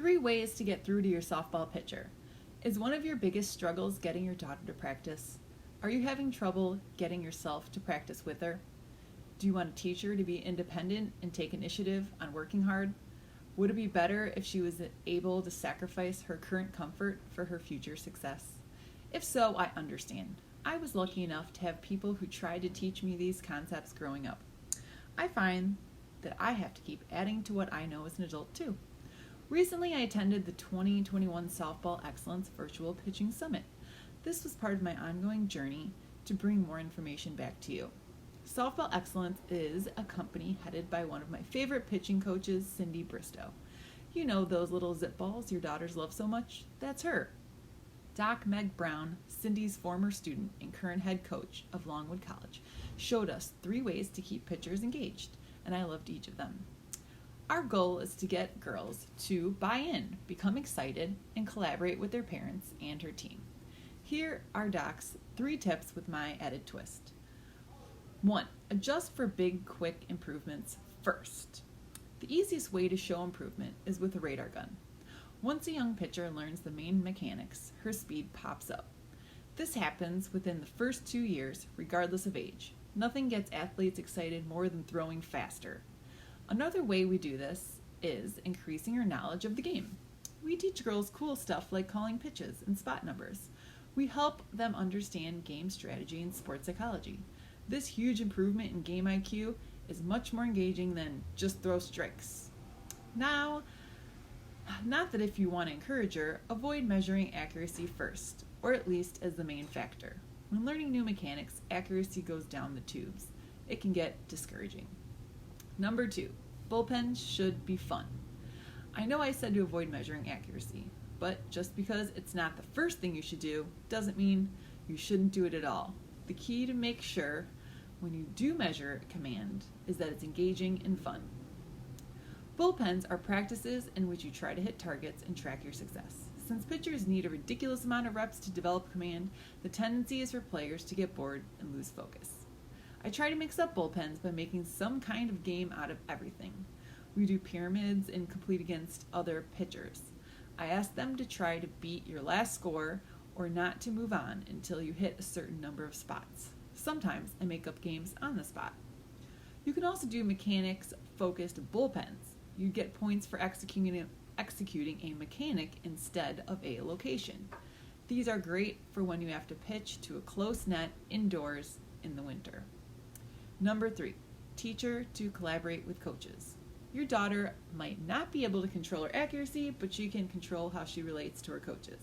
3 ways to get through to your softball pitcher. Is one of your biggest struggles getting your daughter to practice? Are you having trouble getting yourself to practice with her? Do you want a teacher to be independent and take initiative on working hard? Would it be better if she was able to sacrifice her current comfort for her future success? If so, I understand. I was lucky enough to have people who tried to teach me these concepts growing up. I find that I have to keep adding to what I know as an adult too. Recently, I attended the 2021 Softball Excellence Virtual Pitching Summit. This was part of my ongoing journey to bring more information back to you. Softball Excellence is a company headed by one of my favorite pitching coaches, Cindy Bristow. You know those little zip balls your daughters love so much? That's her. Doc Meg Brown, Cindy's former student and current head coach of Longwood College, showed us 3 ways to keep pitchers engaged, and I loved each of them. Our goal is to get girls to buy in, become excited, and collaborate with their parents and her team. Here are Doc's 3 tips with my added twist. 1. Adjust for big, quick improvements first. The easiest way to show improvement is with a radar gun. Once a young pitcher learns the main mechanics, her speed pops up. This happens within the first 2 years, regardless of age. Nothing gets athletes excited more than throwing faster. Another way we do this is increasing our knowledge of the game. We teach girls cool stuff like calling pitches and spot numbers. We help them understand game strategy and sports psychology. This huge improvement in game IQ is much more engaging than just throw strikes. Now, not that if you want to encourage her, avoid measuring accuracy first, or at least as the main factor. When learning new mechanics, accuracy goes down the tubes. It can get discouraging. Number 2, bullpens should be fun. I know I said to avoid measuring accuracy, but just because it's not the first thing you should do doesn't mean you shouldn't do it at all. The key to make sure when you do measure a command is that it's engaging and fun. Bullpens are practices in which you try to hit targets and track your success. Since pitchers need a ridiculous amount of reps to develop command, the tendency is for players to get bored and lose focus. I try to mix up bullpens by making some kind of game out of everything. We do pyramids and compete against other pitchers. I ask them to try to beat your last score or not to move on until you hit a certain number of spots. Sometimes I make up games on the spot. You can also do mechanics-focused bullpens. You get points for executing a mechanic instead of a location. These are great for when you have to pitch to a close net indoors in the winter. Number 3, teacher to collaborate with coaches. Your daughter might not be able to control her accuracy, but she can control how she relates to her coaches.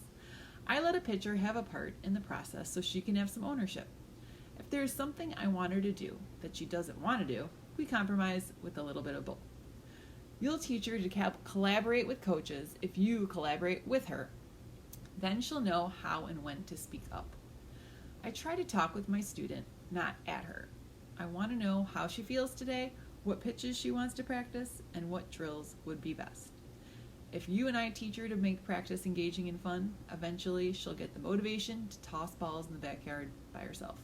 I let a pitcher have a part in the process so she can have some ownership. If there is something I want her to do that she doesn't want to do, we compromise with a little bit of both. You'll teach her to collaborate with coaches if you collaborate with her. Then she'll know how and when to speak up. I try to talk with my student, not at her. I want to know how she feels today, what pitches she wants to practice, and what drills would be best. If you and I teach her to make practice engaging and fun, eventually she'll get the motivation to toss balls in the backyard by herself.